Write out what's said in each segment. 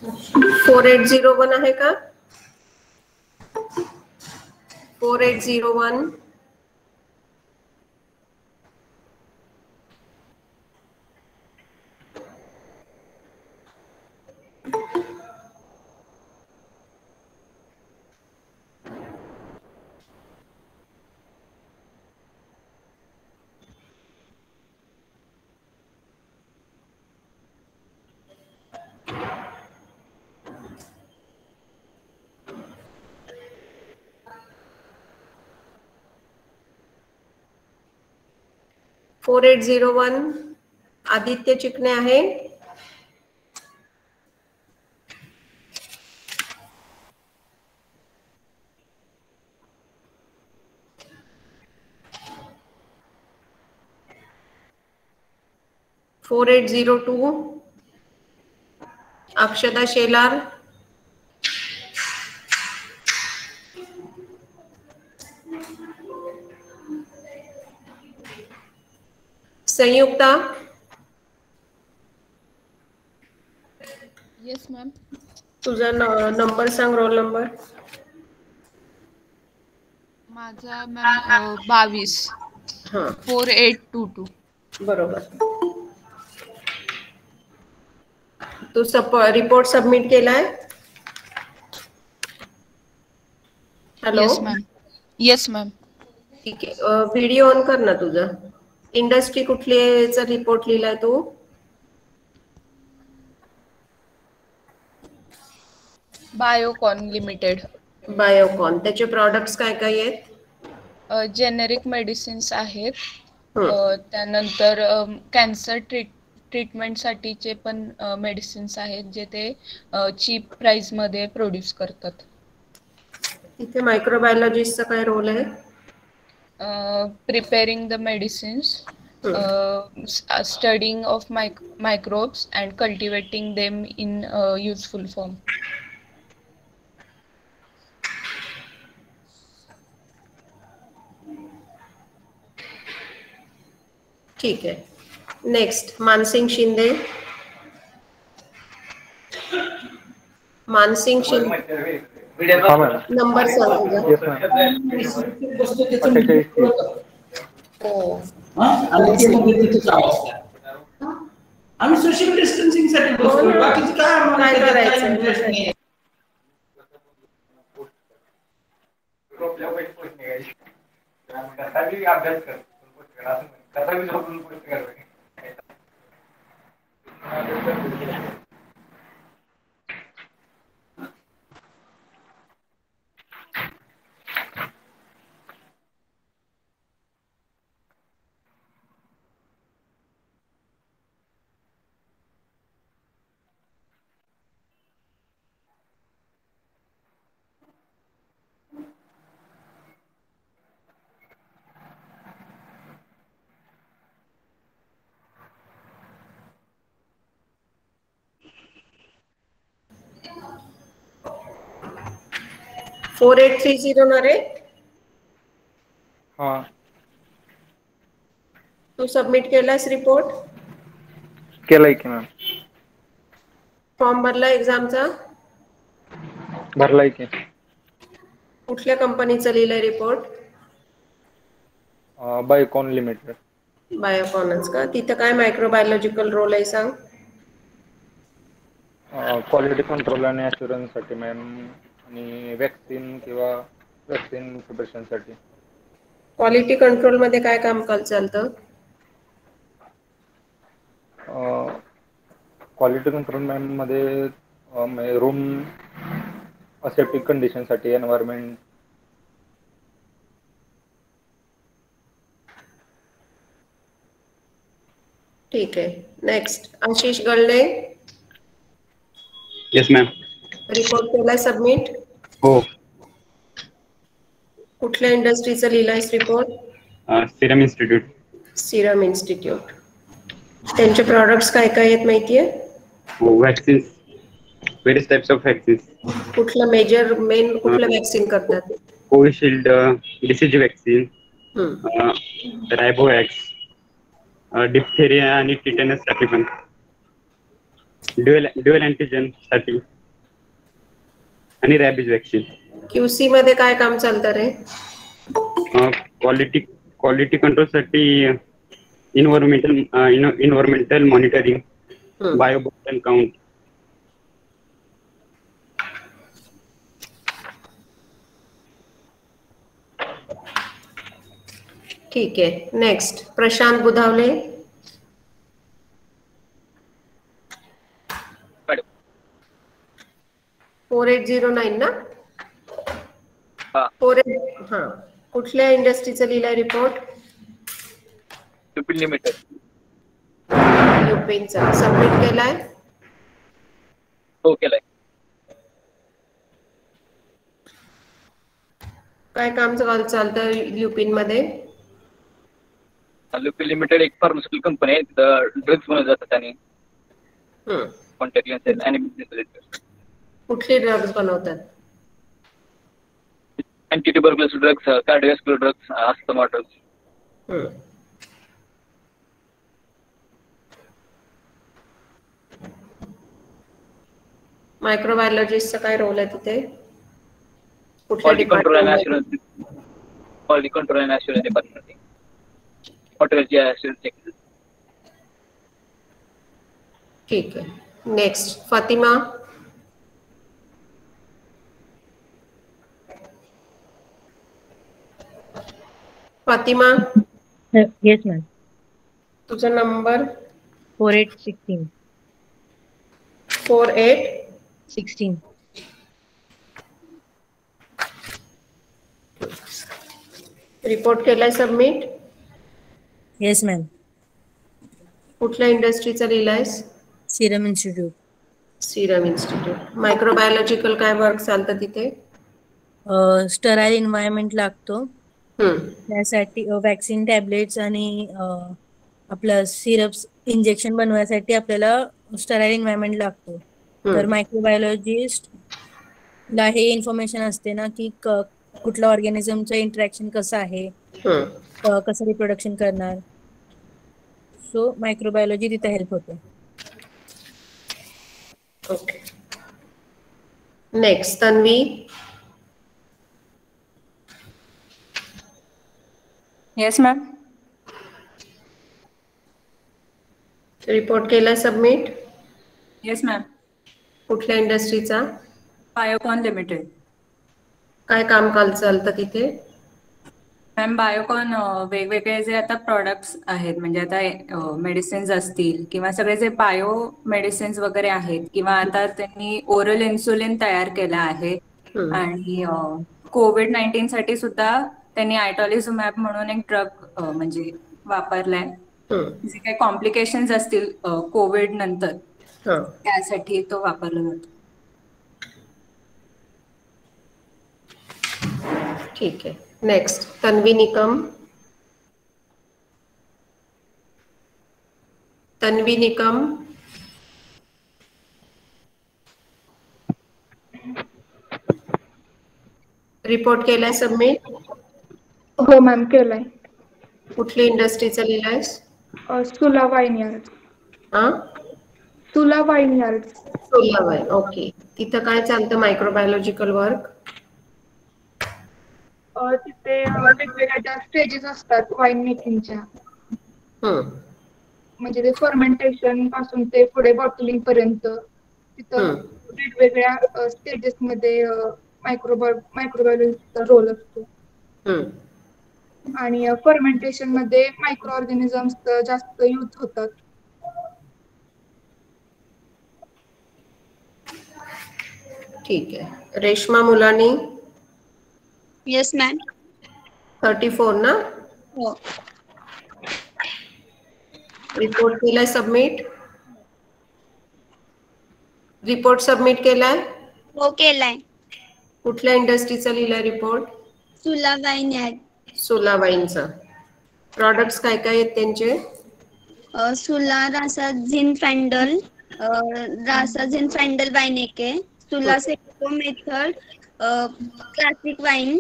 4801 आहे का? 4801. फोर 4801 आदित्य चिकणे आहे. Four 4802 Akshada Shelar. Sanyukta. Yes ma'am. तुझा नंबर सांग, रोल नंबर. माझा मॅम 22. हा 4822. बरोबर. तू रिपोर्ट सबमिट केलाय? Hello. Yes ma'am. Yes ma'am. ठीक आहे. व्हिडिओ ऑन कर ना तुझा. इंडस्ट्री कुठली आहे याचा रिपोर्ट लिहिलाय तू? Biocon limited. बायोकॉन. त्याचे प्रॉडक्ट्स काय काय आहेत? जेनेरिक मेडिसिन्स आहेत. हं. त्यानंतर कॅन्सर ट्रीटमेंटसाठीचे पण मेडिसिन्स आहेत जे ते चीप प्राइसमध्ये प्रोड्यूस करतात. इथे मायक्रोबायोलॉजिस्टचा काय रोल आहे? Preparing the medicines, हं. studying of microbes and cultivating them in useful form. ठीक आहे. नेक्स्ट मानसिंग शिंदे. मानसिंग शिंदे. नंबर सांग तुझा. हो. आम्ही सोशल डिस्टन्सिंग साठी बसलो. बाकीचं काय करायचं? अभ्यास कर. फोर 4830 ना रे. हा. तू सबमिट केलास रिपोर्ट? केलाय की मॅम. फॉर्म भरला एक्झामचा? भरलाय की. कुठल्या कंपनीचा लिहिलाय रिपोर्ट? Biocon limited. बायोकॉनच का? तिथं काय मायक्रोबायोलॉजिकल रोल आहे सांग? क्वालिटी कंट्रोल आणि ॲश्युरन्ससाठी मॅम, आणि वॅक्सिन किंवा वॅक्सिन प्रिपरेशनसाठी. क्वालिटी कंट्रोल मध्ये काय काम चालतं? क्वालिटी कंट्रोल मॅम मध्ये रूम असेप्टिक कंडिशनसाठी एन्व्हायरमेंट. ठीक आहे. Next Ashish Galane. Yes ma'am. Report केलाय सबमिट? हो. कुठल्या इंडस्ट्रीचा लिहिलायस report? Serum Institute. Serum Institute. त्यांचे प्रॉडक्ट्स काय काय आहेत माहितीये? हो, vaccines, various types of vaccines. कुठलं मेन कुठलं वॅक्सिन करतात? Covishield, BCG vaccine, hmm. रायबोवॅक्स, डिप्थेरिया आणि टिटेनस साठी पण. ड्युअल अँटीजन साठी आणि रॅबिज वॅक्सिन. QC मध्ये काय काम चालतं रे? क्वालिटी कंट्रोल साठी इन्व्हायरमेंटल मॉनिटरिंग, बायोबॉटल काउंट. ठीक आहे. नेक्स्ट प्रशांत बुधावले. 4809 ना? 48 हा. कुठल्या इंडस्ट्रीचा लिहिलाय रिपोर्ट? लुपिन लिमिटेड. लुपिनचा सबमिट केलाय? हो केलाय. काय काम चालतं लुपिन मध्ये? लुपिन लिमिटेड एक फार्मास्युटिकल कंपनी आहे. तिथं ड्रग्ज बनवले जातात आणि कॉन्टॅक्ट लेन्सेस आणि कुठले ड्रग्ज बनवतात? Anti tuberculosis drugs, cardiovascular drugs, asthma drugs. मायक्रोबायोलॉजिस्टचा काय रोल आहे तिथे? Quality control and assurance, quality control and assurance department, हॉटेलची ॲश्युरन्स. ठीक आहे. Next Fatima. Fatima. Yes ma'am. तुझा नंबर? 4816. 4816. रिपोर्ट केलाय सबमिट? Yes ma'am. कुठल्या इंडस्ट्रीचा लिहिलायस? Serum Institute. Serum Institute. Microbiological काय वर्क चालतं तिथे? स्टराईल एन्व्हायरमेंट लागतो. त्यासाठी वॅक्सिन टॅबलेट्स आणि आपलं सिरप्स इंजेक्शन बनवण्यासाठी आपल्याला स्टराईल एन्व्हायरमेंट लागतो. तर मायक्रोबायोलॉजिस्टला हे इन्फॉर्मेशन असते ना की कुठल्या ऑर्गॅनिझमचं इंटरॅक्शन कसं आहे, कसं रिप्रोडक्शन करणार. सो मायक्रोबायोलॉजी तिथे हेल्प होते. Okay. Next Tanvi. Yes ma'am. Report केलाय सबमिट? Yes ma'am. कुठल्या इंडस्ट्रीचा? बायोकॉन लिमिटेड. काय काम चालतं तिथे? मॅम बायोकॉन वेगवेगळे जे आता प्रोडक्ट्स आहेत, म्हणजे आता मेडिसिन्स असतील किंवा सगळे जे बायो मेडिसिन्स वगैरे आहेत, किंवा आता त्यांनी ओरल इन्सुलिन तयार केला आहे. आणि कोविड-19 साठी सुद्धा त्यांनी आयटॉलिझुमॅब म्हणून एक ड्रग म्हणजे वापरलाय. जे काही कॉम्प्लिकेशन्स असतील कोविड नंतर त्यासाठी तो वापरला जातो. ठीक आहे. नेक्स्ट तन्वी निकम. तन्वी निकम. रिपोर्ट केलाय सबमिट? हो मॅम केलाय. कुठली इंडस्ट्रीचा लिहिलायस? सुला वाईन यार्ड. सुला वाईन यार्ड. सुला वाईन. ओके. तिथं काय चालतं मायक्रोबायोलॉजिकल वर्क? तिथे वेगवेगळ्या स्टेजेस असतात वाईन मेकिंगच्या. म्हणजे ते फर्मेंटेशन पासून ते पुढे बॉटलिंग पर्यंत तिथं वेगवेगळ्या स्टेजेस मध्ये मायक्रोबायोलॉजीचा रोल असतो. आणि फर्मेंटेशन मध्ये मायक्रो ऑर्गॅनिझम्स जास्त यूज होतात. ठीक आहे. रेश्मा मुलानी. Yes ma'am. 34 ना? हो. रिपोर्ट केलाय सबमिट? रिपोर्ट सबमिट केलाय? हो केलाय. कुठल्या इंडस्ट्रीचा लिहिलाय रिपोर्ट? सुला वाईन यार्ड. सुला वाईनचा. प्रोडक्ट्स काय काय आहेत त्यांचे? सुला रासाझिन फॅन्डल, रासाझिन फॅन्डल वाईन एक आहे, सुला सेको मेथड, क्लासिक वाईन,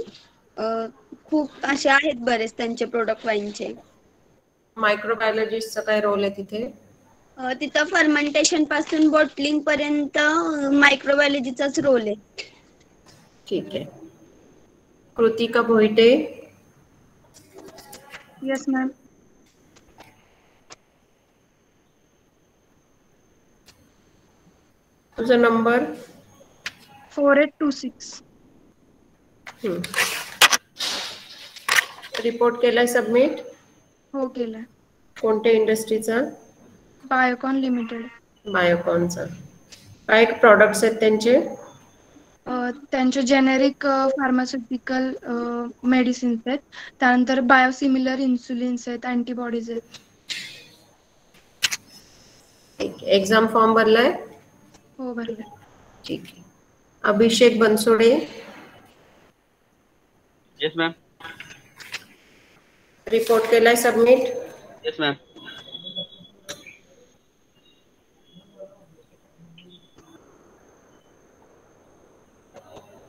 खूप असे आहेत बरेच त्यांचे प्रोडक्ट वाईनचे. मायक्रोबायोलॉजिस्टचा काय रोल आहे तिथे? तिथं फर्मेंटेशन पासून बॉटलिंग पर्यंत मायक्रोबायोलॉजीचाच रोल आहे. ठीक आहे. कृतिका भोईटे. Yes ma'am. तुझा नंबर 4826. रिपोर्ट केलाय सबमिट? हो केलाय. कोणत्या इंडस्ट्रीचा? बायोकॉन लिमिटेड. बायोकॉनचा. काय प्रॉडक्ट्स आहेत त्यांचे? त्यांचे जेनेरिक फार्मास्युटिकल मेडिसिन्स आहेत. त्यानंतर बायोसिमिलर इन्सुलिन्स आहेत, अँटीबॉडीज आहेत. एक्झाम फॉर्म भरलाय? हो भरले. ठीक आहे. Abhishek Bansode. Yes ma'am. Report केलाय सबमिट? Yes ma'am.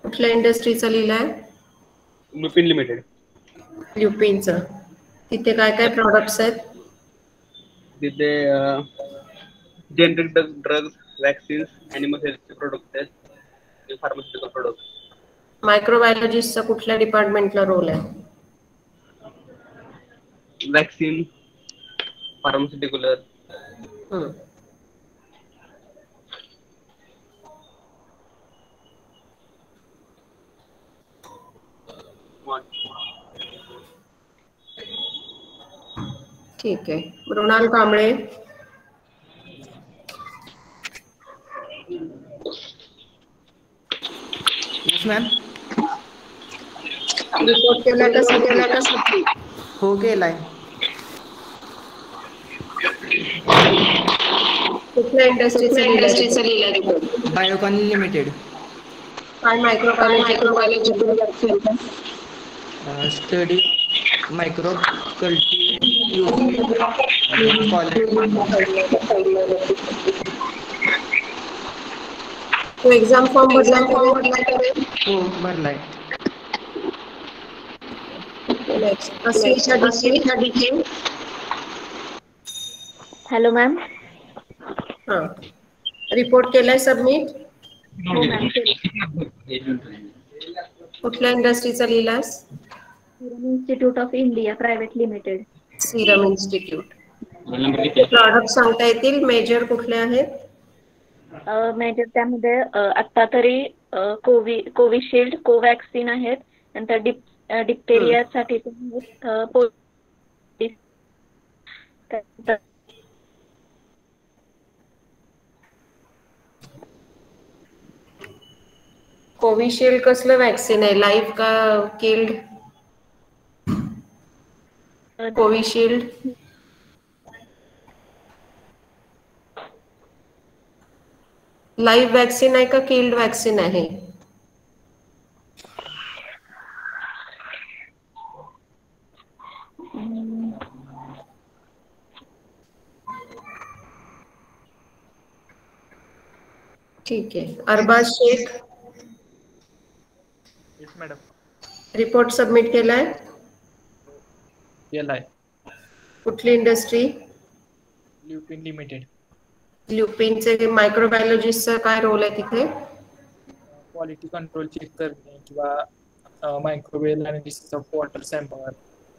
कुठल्या इंडस्ट्रीचा लिहिलाय? लुपिन लिमिटेड. ल्युपिनचा. तिथे काय काय प्रॉडक्ट्स आहेत? तिथे जेनरिक ड्रग्स, वॅक्सिन्स, अॅनिमल हेल्थचे प्रोडक्ट आहेत, फार्मास्युटिकल प्रोडक्ट. मायक्रोबायोलॉजिस्टचा कुठल्या डिपार्टमेंटला रोल आहे? Vaccine, pharmaceutical. ठीक आहे. Mrunal Kamble. Yes ma'am. Report केला का? हो केलाय. कुठल्या इंडस्ट्रीचा लिहिलाय रिपोर्ट? Biocon limited. काय मायक्रोबायोलॉजी स्टडी मायक्रो कल्टिव्हेशन. तो एक्झाम फॉर्म भरलाय? हो भरलाय. Hello ma'am. रिपोर्ट केलाय सबमिट? कुठल्या इंडस्ट्रीचा लिहिलास? Serum Institute of India private limited. Serum Institute. Product सांगता येतील? मेजर कुठले आहेत? मेजर त्यामध्ये आता तरी कोविशिल्ड, कोवॅक्सिन आहेत. नंतर डिप्टेरियासाठी कोविशिल्ड कसलं वॅक्सिन आहे? लाईव्ह का किल्ड? कोविशिल्ड लाईव्ह वॅक्सिन आहे का किल्ड वॅक्सिन आहे? ठीक आहे. Arbaz Shaikh. Yes madam. Report submit केलाय? केलाय. कुठली इंडस्ट्री? ल्युपिन लिमिटेड. ल्युपिनचे मायक्रोबायोलॉजिस्टचा काय रोल आहे तिथे? क्वालिटी कंट्रोल चेक करणे किंवा microwave analysis of water sample,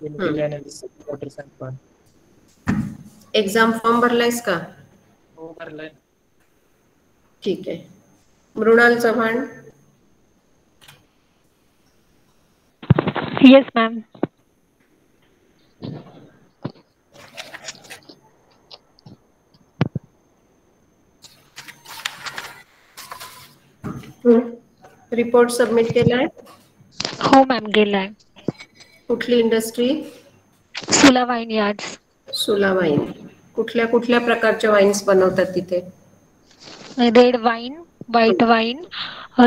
chemical analysis of water sample. Exam form भरलायस का? हो भरलाय. ठीक आहे. Mrunal Chavan. Yes ma'am. Report submit केलाय? हो मॅम गेलाय. कुठली इंडस्ट्री? सुला वाईन यार्ड्स. सुला वाईन. कुठल्या कुठल्या प्रकारच्या वाईन्स बनवतात तिथे? Red wine, white wine,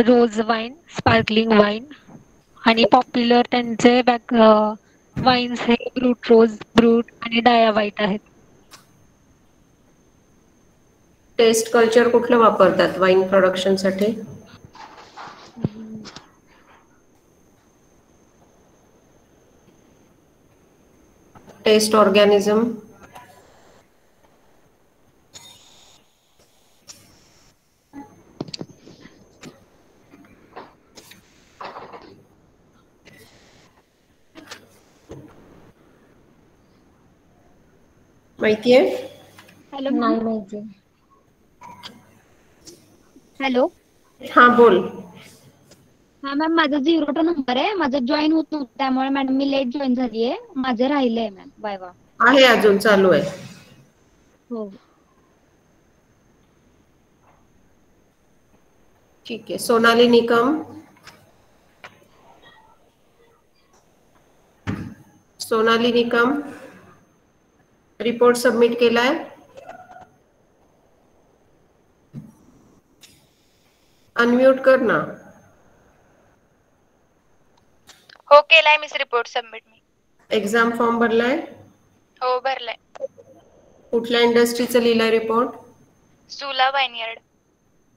rose wine, sparkling wine आणि पॉप्युलर त्यांचे वाईन्स हे ब्रूट रोज, ब्रूट आणि डाया व्हाईट आहेत. टेस्ट कल्चर कुठलं वापरतात वाईन प्रोडक्शन साठी? Test organism. माहितीये? हॅलो नाही माहिती. हॅलो. हा बोल. हा मॅम, माझा 0 नंबर आहे. माझं जॉईन होत नव्हतं, त्यामुळे मॅडम मी लेट जॉईन झालीये. माझं राहिलंय मॅम वायवा. आहे अजून चालू आहे. हो. ठीक आहे. सोनाली निकम. सोनाली निकम रिपोर्ट सबमिट केलाय? अनम्यूट कर ना. हो केलाय मिस रिपोर्ट सबमिट मी. एक्झाम फॉर्म भरलाय? हो भरलाय. कुठल्या इंडस्ट्रीचं लिहिलाय report? Sula vineyard.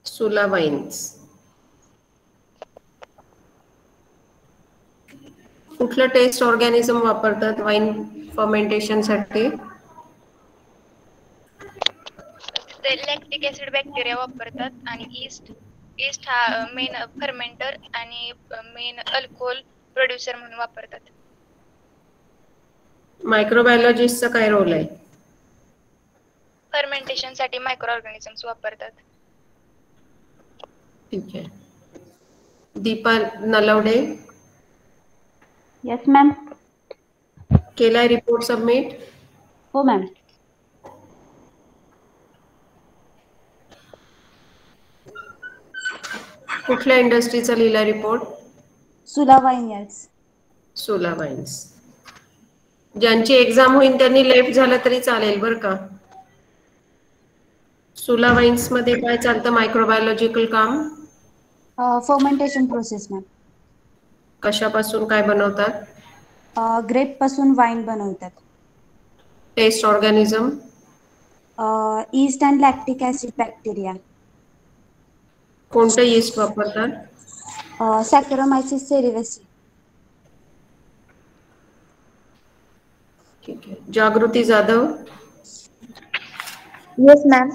Sula wines. कुठलं टेस्ट ऑर्गॅनिझम वापरतात वाईन फर्मेंटेशन साठी? ते लॅक्टिक ऍसिड बॅक्टेरिया वापरतात आणि ईस्ट हा मेन फर्मेंटर आणि मेन अल्कोहोल प्रोड्युसर म्हणून वापरतात. मायक्रोबायोलॉजिस्टचा काय रोल आहे? फर्मेंटेशन साठी मायक्रो ऑर्गॅनिझम्स वापरतात. ठीक आहे. दीपा नलवडे. Yes ma'am. केलाय रिपोर्ट सबमिट? हो मॅम. कुठल्या इंडस्ट्रीचा लिहिला रिपोर्ट? सुला वाइनयार्ड्स. सुला वाईन्स. ज्यांची एक्झाम होईल त्यांनी लेफ्ट झालं तरी चालेल बरं का. सुला वाईन्स मध्ये काय चालतं मायक्रोबायोलॉजिकल काम? Fermentation process ma'am. कशापासून काय बनवतात? ग्रेप पासून वाईन बनवतात. Test organism? Yeast and lactic acid bacteria. कोणतं यीस्ट वापरतात? Saccharomyces cerevisiae. ठीक आहे. Jagruti Jadhav. Yes ma'am.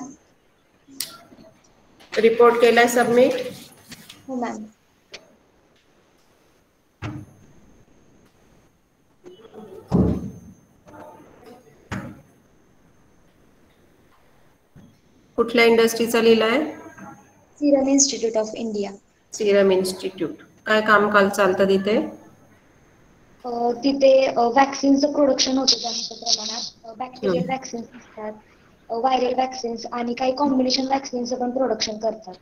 Report केलाय सबमिट? हो मॅम. कुठल्या इंडस्ट्रीचा लिहिलाय? Serum Institute of India. Serum Institute. काय काम काल चालतं तिथे? तिथे वॅक्सिनचं प्रोडक्शन होतं जास्त प्रमाणात. बॅक्टेरियल वॅक्सिन्स असतात, व्हायरल वॅक्सिन्स आणि काही कॉम्बिनेशन वॅक्सिनचं पण प्रोडक्शन करतात.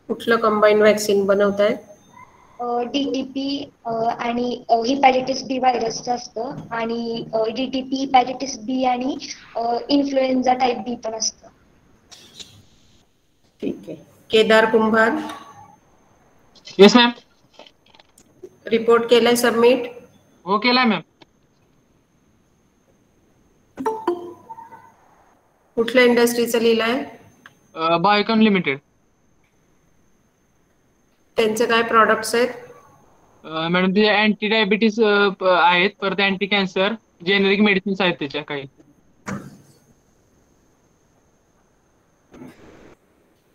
कुठलं कंबाईन वॅक्सिन बनवताय? DTP आणि हिपॅटायटिस बी व्हायरसचं असतं आणि DTP हिपॅटायटिस बी आणि इन्फ्लुएन्झा टाईप बी पण असतं. ठीक आहे. Kedar Kumbhar. Yes ma'am. Report केलाय सबमिट? हो केलाय मॅम. कुठल्या इंडस्ट्रीचं लिहिलाय? Biocon limited. त्यांचे काय प्रॉडक्ट्स आहेत? मॅडम ते अँटी डायबिटीस आहेत, परत अँटी कॅन्सर, जेनेरिक मेडिसिन्स आहेत त्याच्या काही.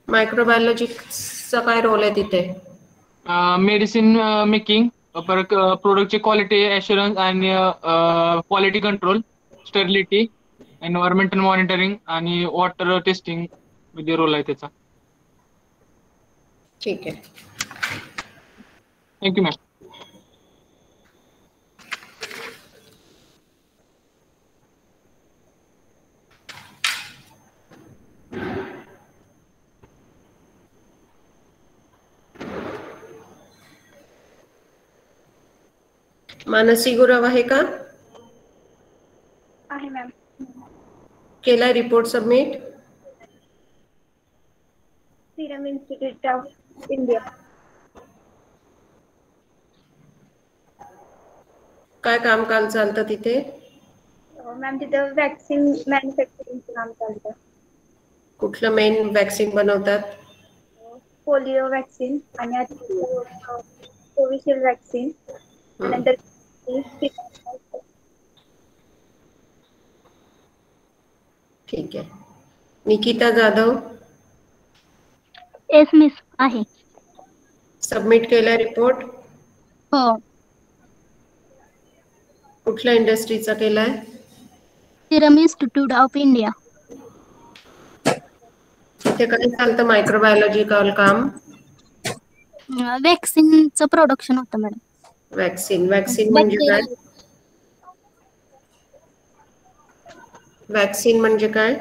मायक्रोबायोलॉजिक्सचा काय रोल आहे तिथे? मेडिसिन मेकिंग, परत प्रोडक्टची क्वालिटी ॲश्युरन्स आणि quality control, stability, environmental monitoring आणि वॉटर टेस्टिंग मध्ये रोल आहे त्याचा. ठीक आहे. Thank you ma'am. मानसी गुरव आहे का? आहे मॅम. केलाय report submit? Serum Institute of India. काय काम काल चालतं तिथे? मॅम तिथं वॅक्सिन मॅन्युफॅक्चरिंगचं काम चालतं. कुठलं मेन वॅक्सिन बनवतात? पोलिओ वॅक्सिन आणि कोविशिल्ड वॅक्सिन. नंतर ठीक आहे. निकिता जाधव. येस मिस आहे. सबमिट केलाय रिपोर्ट? हो. कुठल्या इंडस्ट्रीचा केलाय? Serum Institute of India. तिथे काय चालतं मायक्रोबायोलॉजिकल काम? वॅक्सिनचं प्रोडक्शन होतं मॅडम. वॅक्सिन म्हणजे काय? वॅक्सिन म्हणजे काय?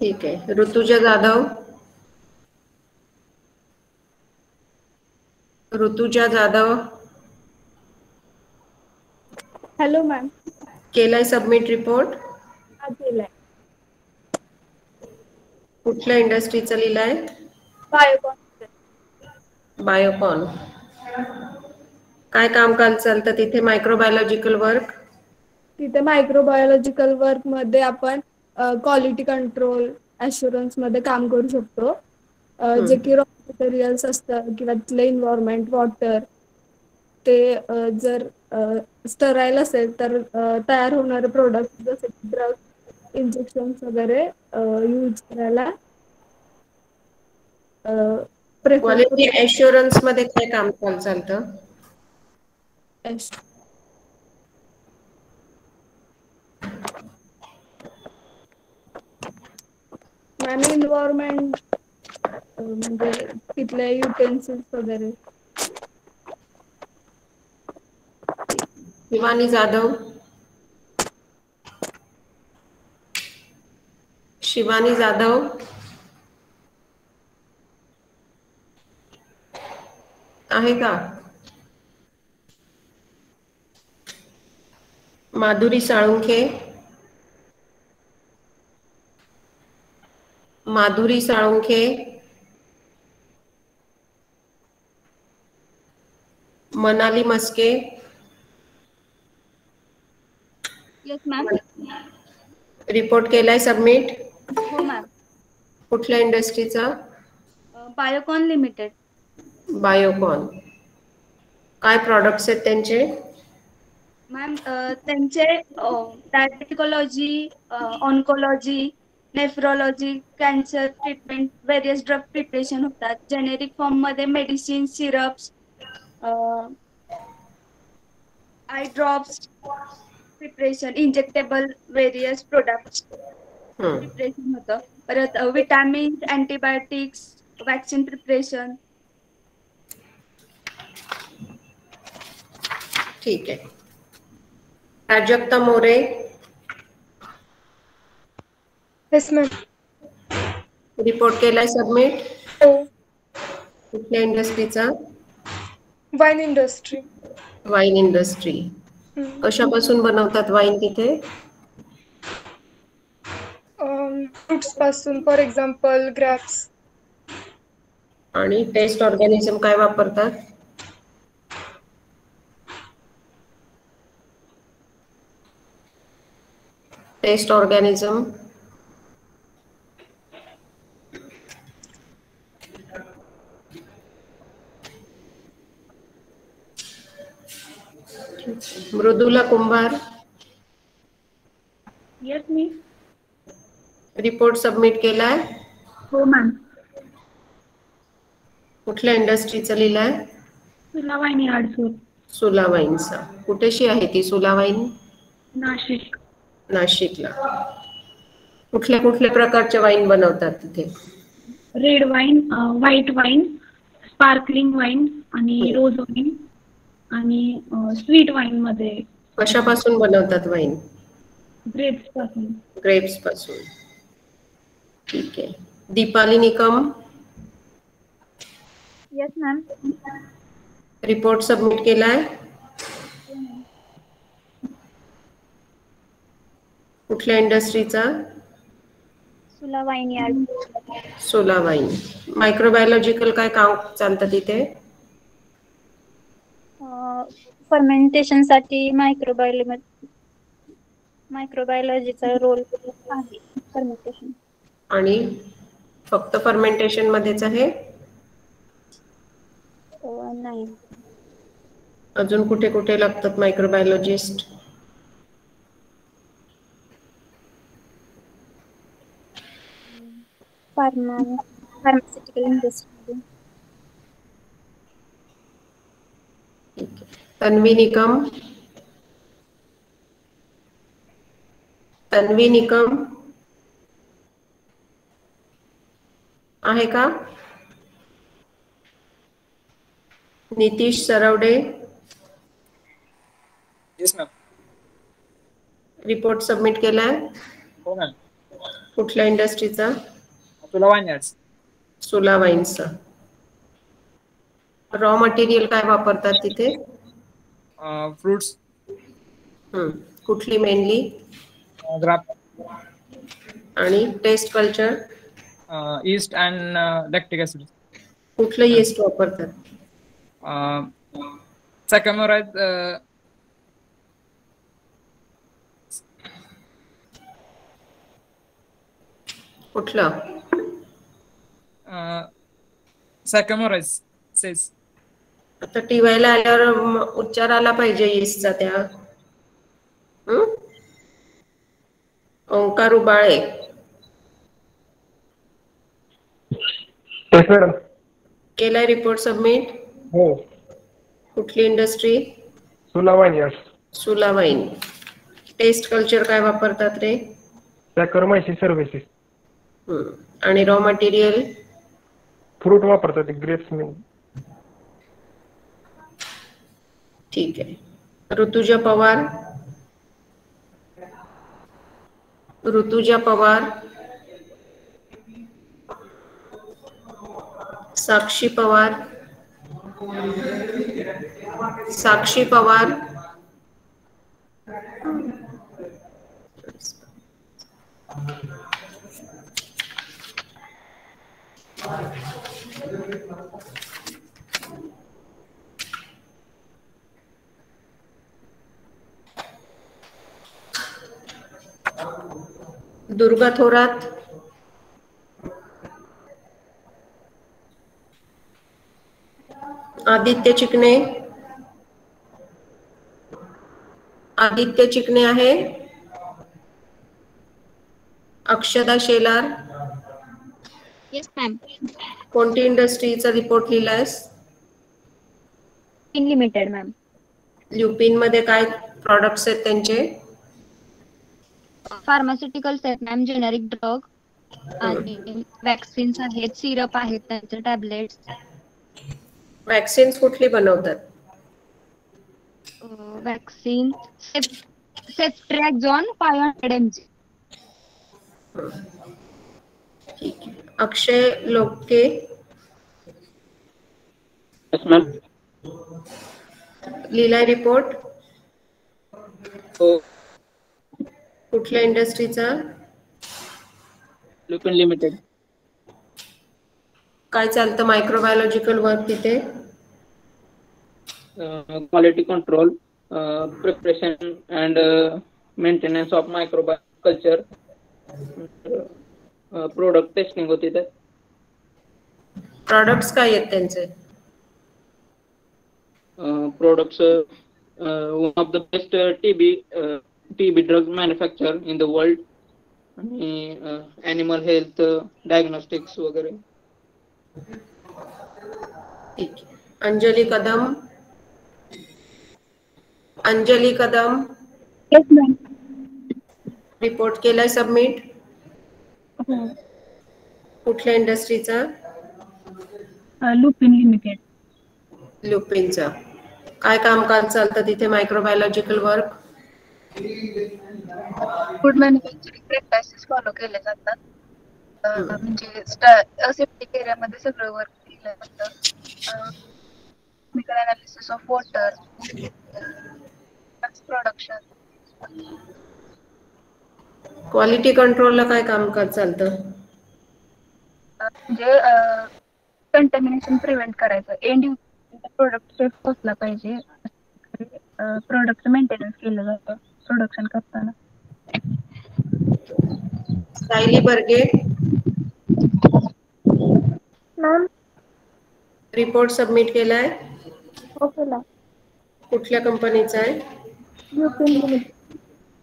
ठीक आहे. ऋतुजा जाधव. ऋतुजा जाधव. Hello ma'am. केलाय सबमिट रिपोर्ट? हा केलाय. कुठल्या इंडस्ट्रीचा लिहिलाय? बायोकॉन. बायोकॉन. काय कामकाज चालतं तिथे? Microbiological work. तिथे मायक्रोबायोलॉजिकल वर्क मध्ये आपण क्वालिटी कंट्रोल अश्युरन्स मध्ये काम करू शकतो. जे की रॉ मटेरियल्स असतात किंवा तिथलं इन्व्हायरमेंट, वॉटर ते जर स्टराईल असेल तर तयार होणारे प्रोडक्ट जसे की ड्रग, इंजेक्शन्स वगैरे यूज करायला क्वालिटी ॲश्युरन्स मध्ये काय कामकाज चालतं? मॅम इन्व्हायरमेंट म्हणजे तिथले युटेन्सिल्स वगैरे. शिवानी जाधव. शिवानी जाधव. आहे का? Madhuri Salunkhe. Madhuri Salunkhe. Manali Maske. Yes ma'am. Report केलाय सबमिट? हो मॅम. कुठल्या इंडस्ट्रीचा? बायोकॉन लिमिटेड. बायोकॉन. काय प्रॉडक्ट्स आहेत त्यांचे? मॅम त्यांचे diabeticology, oncology, nephrology, cancer treatment, various drug preparation होतात. जेनेरिक फॉर्म मध्ये medicine, syrups, eye drops preparation, injectable various products preparation होतं. परत विटॅमिन, अँटीबायोटिक्स, वॅक्सिन प्रिपरेशन. ठीक आहे. Prajakta More. Yes ma'am. Report केलाय सबमिट? हो. कुठल्या इंडस्ट्रीचा? Wine industry. Wine industry. कशापासून बनवतात वाईन तिथे? फ्रुट्स पासून, फॉर एक्झाम्पल ग्रॅप्स. आणि टेस्ट ऑर्गॅनिझम काय वापरतात? Test organism. Mrudula Kumbhar. Yes मी. रिपोर्ट सबमिट केलाय? हो मॅम. कुठल्या इंडस्ट्रीचा लिहिलाय? सुला वाईन यार्डसूर. सुला वाईनचा. कुठेशी आहे ती सुला वाईन? नाशिक. नाशिकला. कुठल्या कुठल्या प्रकारच्या वाईन बनवतात तिथे? Red wine, white wine, sparkling wine आणि रोज वाईन आणि स्वीट वाईन मध्ये. कशापासून बनवतात वाईन? ग्रेप्स पासून. ग्रेप्स पासून. ठीक आहे. Deepali Nikam. Yes ma'am. Report submit केलाय? कुठल्या इंडस्ट्रीचा? सुला वाईन यार्ड. सोला वाईन. मायक्रोबायोलॉजिकल काय काम चालतं तिथे? फर्मेंटेशन साठी मायक्रोबायोलॉजीचा रोल आहे. फर्मेंटेशन. आणि फक्त फर्मेंटेशन मध्येच आहे? नाही. अजून कुठे कुठे लागतात microbiologist? Pharmaceutical industry. Tanvi Nikam. Tanvi Nikam आहे का? Nitish Sarwade. Yes ma'am. Report submit केलाय? हो मॅम. कुठल्या इंडस्ट्रीचा? सुला वाईन्स. सुला वाईन्सचा. रॉ मटेरियल काय वापरतात तिथे? फ्रुट्स. कुठली मेनली? ग्राप. आणि test culture? Yeast and lactic acid. कुठलं येस्ट वापरतात? सॅकॅमोराइज. कुठलं? Saccharomyces. आता टीवायला आल्यावर उच्चार आला पाहिजे येस्टचा त्या. ओंकार उबाळे. केलाय रिपोर्ट सबमिट? हो. कुठली इंडस्ट्री? सुला वाईन्स. सुला वाईन. टेस्ट कल्चर काय वापरतात रे? सॅकरोमायसिस सर्व्हिसेस. आणि रॉ मटेरियल? फ्रूट वापरतात, ग्रेप्स. ठीक आहे. ऋतुजा पवार. ऋतुजा पवार. साक्षी पवार. साक्षी पवार. दुर्गा थोरात. आदित्य चिकणे. आदित्य चिकणे आहे. अक्षदा शेलार. Yes ma'am. कोणती इंडस्ट्रीचा रिपोर्ट लिहिलायस? Limited ma'am. ल्युपिन मध्ये काय प्रॉडक्ट्स आहेत त्यांचे? फार्मास्युटिकल्स आहेत मॅम, जेनेरिक ड्रग आणि वॅक्सिन्स आहेत, सिरप आहेत त्यांचे, टॅबलेट्स. वॅक्सिन्स कुठली बनवतात? Vaccine ceftriaxone 500 mg. ठीक आहे. अक्षय लोके. Yes ma'am. लिहिलाय रिपोर्ट? हो. कुठल्या इंडस्ट्रीचा? ल्युपिन लिमिटेड. काय चालतं मायक्रोबायोलॉजिकल वर्क तिथे? Quality control, preparation and maintenance of microbioculture, product testing होती त्यात. प्रोडक्ट्स काय आहेत त्यांचे? Products one of the best TB drug manufacturer in the world, आणि animal health diagnostics वगैरे. ठीक आहे. Anjali Kadam. Anjali Kadam. Yes ma'am. Report केलाय सबमिट? कुठल्या इंडस्ट्रीचा? लुपिन लिमिटेड. ल्युपिनचा. काय कामकाज चालतं तिथे microbiological work? Food manufacturing practices follow केले जातात. म्हणजे असेप्टिक एरियामध्ये सगळं वर्क केलं जातं. Chemical analysis of water, production. Quality कंट्रोलला काय कामकाज चालतं? म्हणजे कंटॅमिनेशन प्रिव्हेंट करायचं. एंड युजर प्रोडक्ट सेफ पोहोचला पाहिजे. प्रोडक्ट मेंटेनन्स केलं जातं प्रोडक्शन करताना. Sayali Barge. Ma'am. Report submit केलाय? हो केला. कुठल्या कंपनीचा आहे? लुपिन लिमिटेड.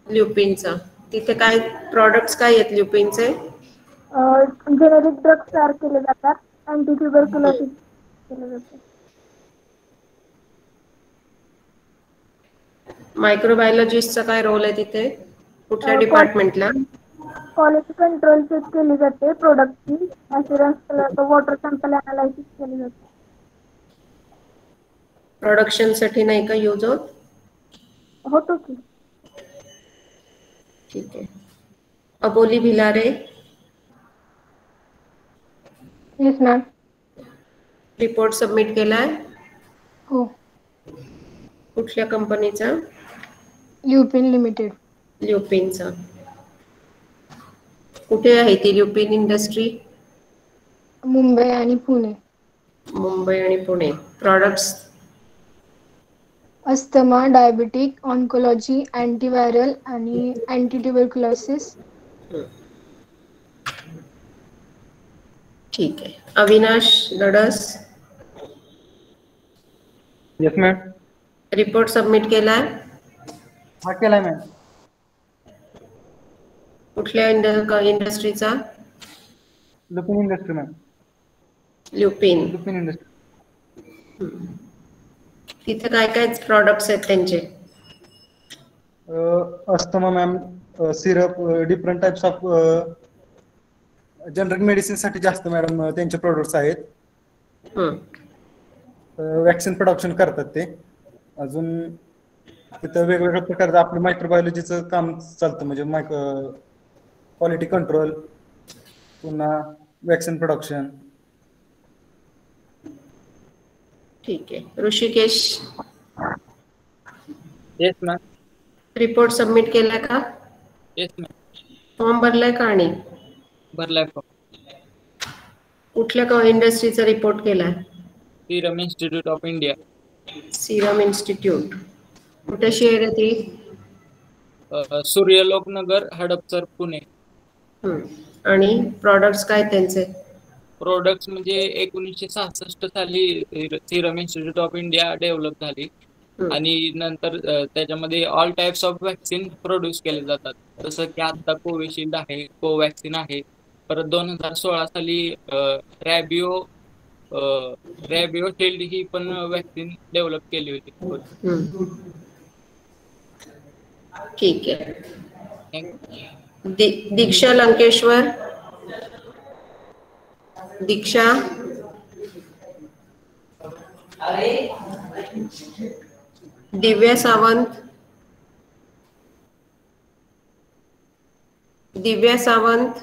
ल्युपिनचा. तिथे काय प्रॉडक्ट्स काय आहेत ल्युपिनचे? जेनेरिक ड्रग्स तयार केले जातात, अँटी ट्युबरक्युलोसिस केले जाते. मायक्रोबायोलॉजिस्टचा काय रोल आहे तिथे? कुठल्या डिपार्टमेंटला? क्वालिटी कंट्रोल चेक केली जाते प्रोडक्टची, अश्युरन्स वॉटर सॅम्पल अनालायसिस केले जाते. प्रोडक्शन साठी नाही का यूज होत? होतो की. ठीक आहे. Aboli Bhilare. Yes ma'am. Report submit केलाय? हो. कुठल्या कंपनीचा? ल्युपिन लिमिटेड. ल्युपिनचा. कुठे आहे ती ल्युपिन इंडस्ट्री? मुंबई आणि पुणे. मुंबई आणि Pune. Products? Asthma, diabetic, oncology, antiviral आणि अँटी ट्युबरक्युलोसिस. ठीक आहे. Avinash Ladas. Yes ma'am. Report submit केलाय? हा केलाय मॅम. कुठल्या इंडस्ट्रीचा? Lupin industry ma'am. Lupin. Lupin industry. तिथे काय काय प्रॉडक्ट्स आहेत त्यांचे? Asthma ma'am, syrup, different types of generic medicine साठी जास्त मॅडम त्यांचे प्रोडक्ट्स आहेत. वॅक्सिन प्रोडक्शन करतात ते. अजून तिथं वेगवेगळ्या प्रकारचं आपलं मायक्रोबायोलॉजीचं काम चालतं, म्हणजे क्वालिटी कंट्रोल, पुन्हा वॅक्सिन प्रोडक्शन. ठीक आहे. Rishikesh. Yes ma'am. Report submit केलाय का? Yes ma'am. फॉर्म भरलाय का? आणि भरलाय फॉर्म. कुठल्या इंडस्ट्रीचा रिपोर्ट केलाय? Serum Institute of India. Serum institute. कुठे शहर आहे ती? सूर्यलोकनगर, हडपसर, पुणे. आणि प्रॉडक्ट्स काय त्यांचे? प्रोडक्ट्स म्हणजे 1966 साली Serum Institute of India develop झाली आणि नंतर त्याच्यामध्ये all types of vaccine produce केले जातात. जसं की आता कोविशिल्ड आहे, कोवॅक्सिन आहे. परत 2016 साली रॅबिओ शिल्ड ही पण वॅक्सिन डेव्हलप केली होती. ठीक आहे. दीक्षा लंकेश्वर. दीक्षा. दिव्या सावंत. दिव्या सावंत.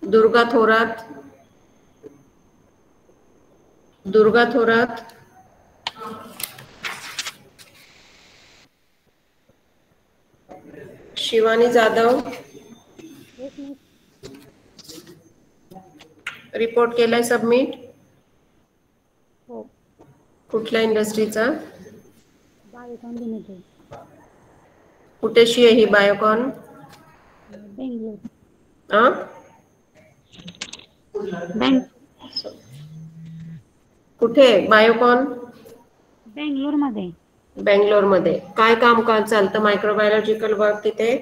दुर्गा थोरात. दुर्गा थोरात. शिवानी जाधव. रिपोर्ट केलाय सबमिट? हो. कुठल्या इंडस्ट्रीचा? बायोकॉन लिमिटेड. कुठेशी आहे ही बायोकॉन? बेंगलोर. कुठे बायोकॉन? बेंगलोर मध्ये. बेंगलोर मध्ये. काय काम चालतं मायक्रोबायोलॉजिकल वर्क तिथे?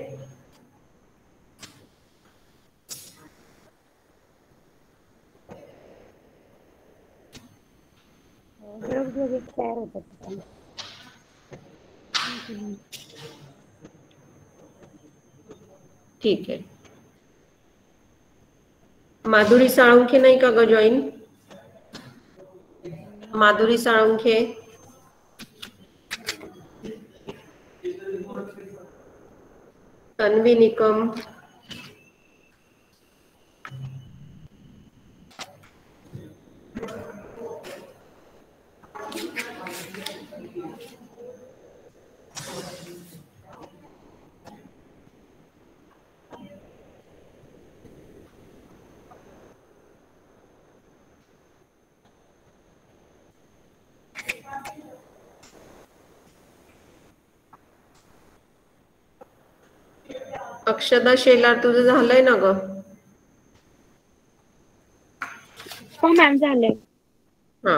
ड्रग्ज वगैरे तयार होतात. ठीक आहे. माधुरी साळुंखे नाही का ग जॉईन? माधुरी साळुंखे. तन्वी निकम. अक्षदा शेलार तुझं झालंय ना ग? हो मॅम झालंय. हा.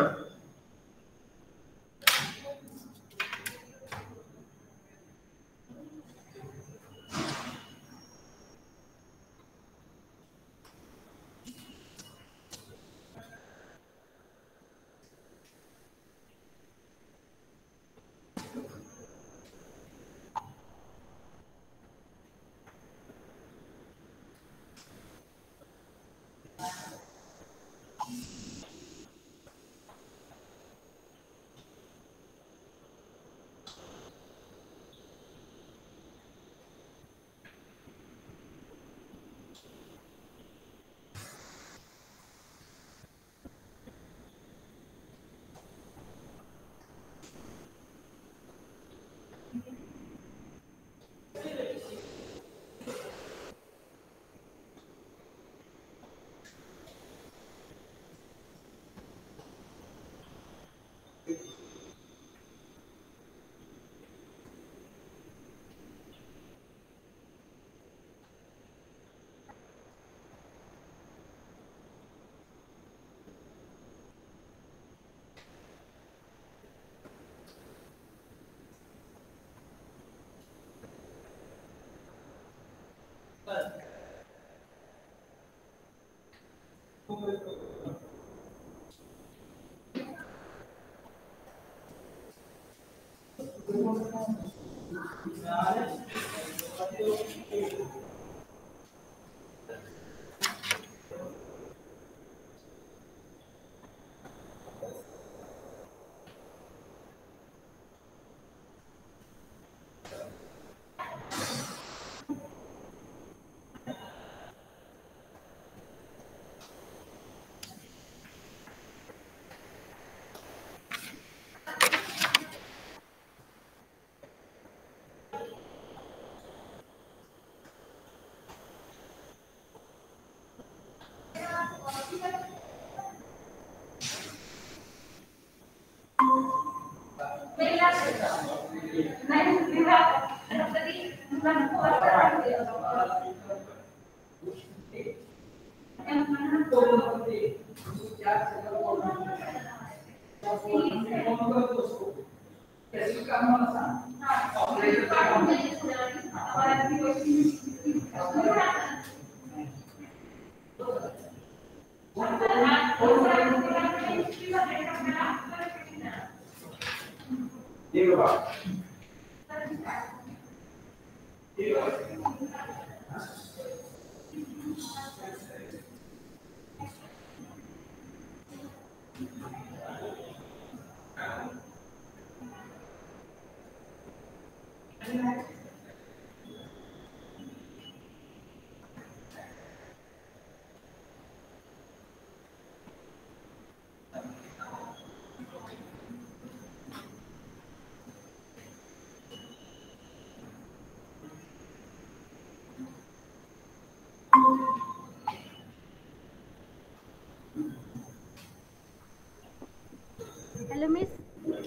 Hello miss.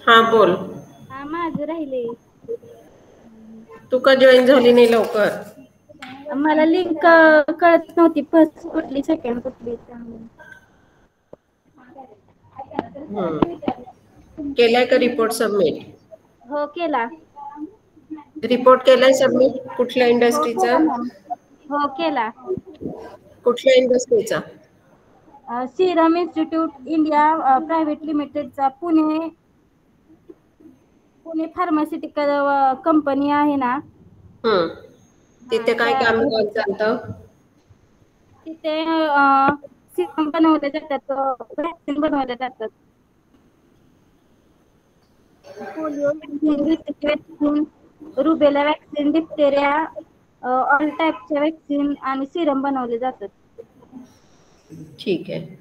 हा बोल. हा माझं राहिले. तू का जॉईन झाली नाही लवकर? मला लिंक कळत नव्हती, फर्स्ट कुठली सेकंड कुठली. केलाय का रिपोर्ट सबमिट? हो केला. रिपोर्ट केलाय सबमिट कुठल्या हो इंडस्ट्रीचा? केला मॅम. हो केला. कुठल्या इंडस्ट्रीचा? सिरम इन्स्टिट्यूट इंडिया प्रायव्हेट लिमिटेडचा पुणे फार्मास्युटिकल कंपनी आहे ना. तिथे काय काम चालतं? तिथे सिरम बनवले जातात, व्हॅक्सिन बनवले जातात. Polio vaccine, rubella vaccine, diphtheria, all टाईपचे व्हॅक्सिन आणि सिरम बनवले जातात. ठीक आहे.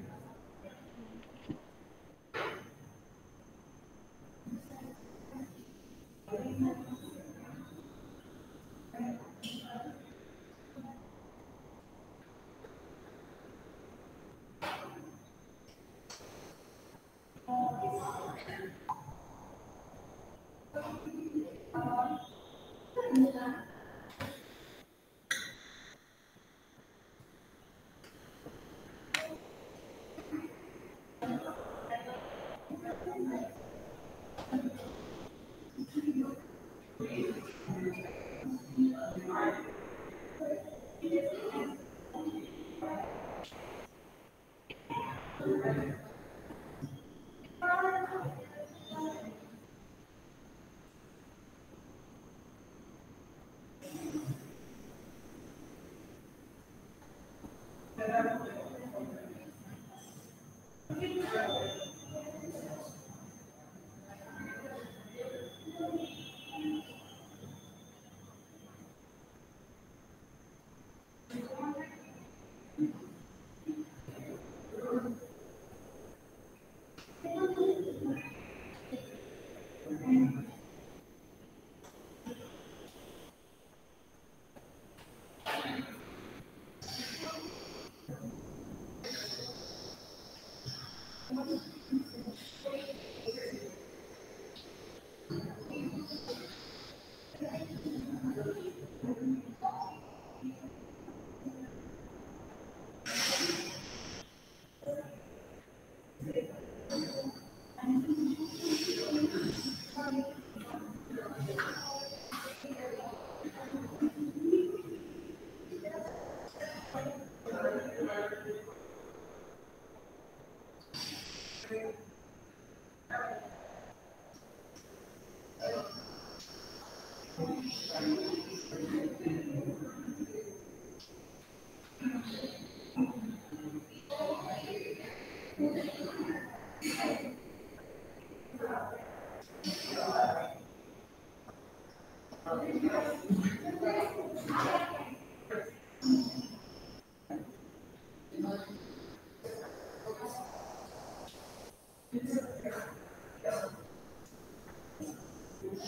Thank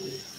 you.